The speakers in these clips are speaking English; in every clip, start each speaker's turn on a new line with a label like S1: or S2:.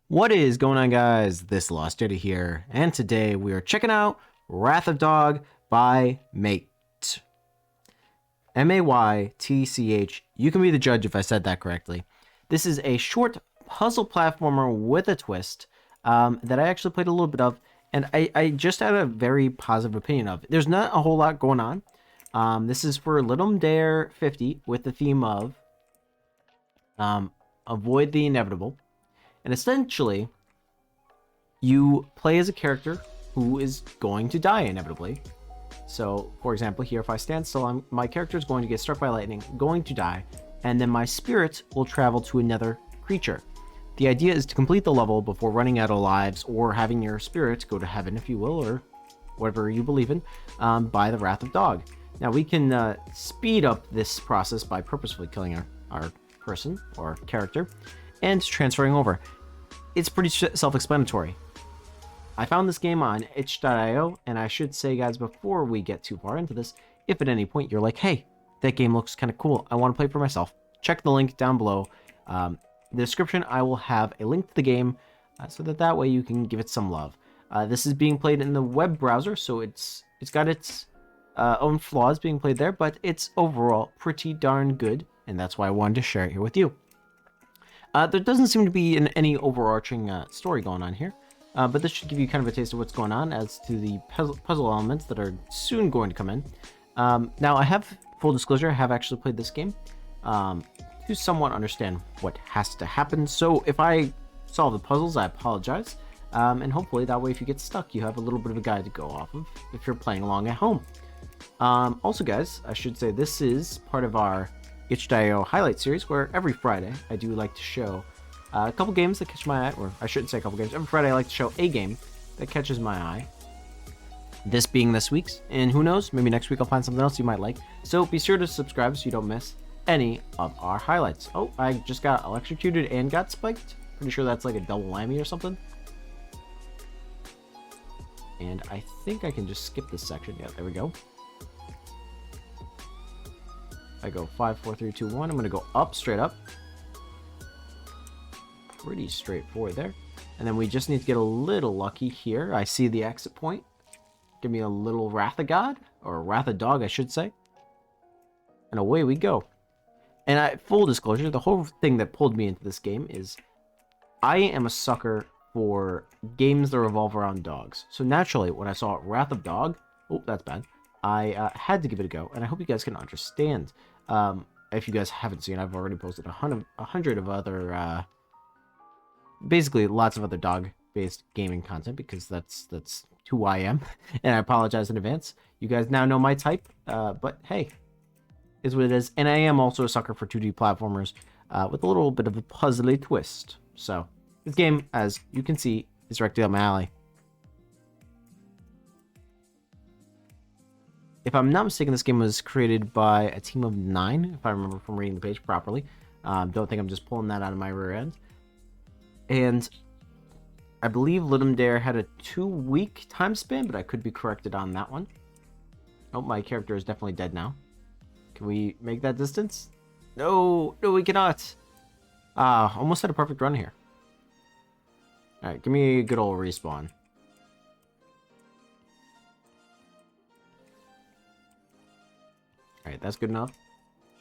S1: What is going on, guys? TheLostYeti here, and today we are checking out Wrath of Dog by Mate. M-A-Y-T-C-H. You can be the judge if I said that correctly. This is a short puzzle platformer with a twist that I actually played a little bit of, and I just had a very positive opinion of. There's not a whole lot going on. This is for Ludum Dare 50 with the theme of Avoid the Inevitable. And essentially, you play as a character who is going to die inevitably. So, for example, here, if I stand still, my character is going to get struck by lightning, going to die, and then my spirit will travel to another creature. The idea is to complete the level before running out of lives or having your spirit go to heaven, if you will, or whatever you believe in, by the Wrath of Dog. Now, we can speed up this process by purposefully killing our person or character and transferring over. It's pretty self-explanatory. I found this game on itch.io, and I should say, guys, before we get too far into this, if at any point you're like, hey, that game looks kind of cool, I want to play for myself, check the link down below. In the description, I will have a link to the game so that way you can give it some love. This is being played in the web browser, so it's got its own flaws being played there, but it's overall pretty darn good, and that's why I wanted to share it here with you. There doesn't seem to be any overarching story going on here, but this should give you kind of a taste of what's going on as to the puzzle elements that are soon going to come in. Now, I have, full disclosure, I have actually played this game to somewhat understand what has to happen, so if I solve the puzzles, I apologize, and hopefully that way if you get stuck, you have a little bit of a guide to go off of if you're playing along at home. Also, guys, I should say this is part of our itch.io highlight series, where every Friday I do like to show a couple games that catch my eye, or I shouldn't say a couple games. Every Friday I like to show a game that catches my eye. This being this week's, and who knows, maybe next week I'll find something else you might like. So be sure to subscribe so you don't miss any of our highlights. Oh, I just got electrocuted and got spiked. Pretty sure that's like a double whammy or something. And I think I can just skip this section. Yeah, there we go. I go 5, 4, 3, 2, 1. I'm going to go up, straight up. Pretty straightforward there. And then we just need to get a little lucky here. I see the exit point. Give me a little Wrath of God, or Wrath of Dog, I should say. And away we go. And full disclosure, the whole thing that pulled me into this game is I am a sucker for games that revolve around dogs. So naturally, when I saw Wrath of Dog, oh, that's bad, I had to give it a go, and I hope you guys can understand. If you guys haven't seen, I've already posted a hundred of other, basically lots of other dog-based gaming content, because that's who I am, and I apologize in advance. You guys now know my type, but hey, is what it is. And I am also a sucker for 2D platformers with a little bit of a puzzly twist. So this game, as you can see, is directly up my alley. If I'm not mistaken, this game was created by a team of 9, if I remember from reading the page properly. Don't think I'm just pulling that out of my rear end. And I believe Ludum Dare had a 2-week time span, but I could be corrected on that one. Oh, my character is definitely dead now. Can we make that distance? No, no, we cannot. Almost had a perfect run here. All right, give me a good old respawn. Alright, that's good enough.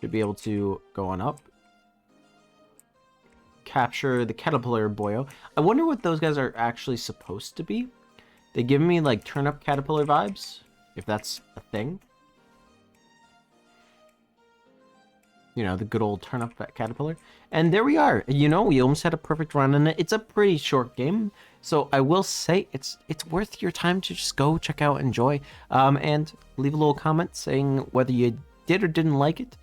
S1: Should be able to go on up. Capture the caterpillar boyo. I wonder what those guys are actually supposed to be. They give me like turnip caterpillar vibes, if that's a thing. You know, the good old turnip caterpillar. And there we are. You know, we almost had a perfect run in it. It's a pretty short game, so I will say it's worth your time to just go check out, enjoy, and leave a little comment saying whether you did or didn't like it.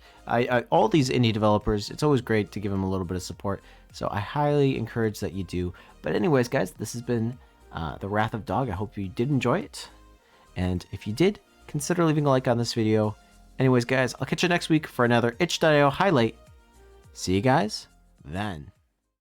S1: All these indie developers, it's always great to give them a little bit of support, so I highly encourage that you do. But anyways, guys, this has been the Wrath of Dog. I hope you did enjoy it, and if you did, consider leaving a like on this video. Anyways, guys, I'll catch you next week for another itch.io highlight. See you guys then.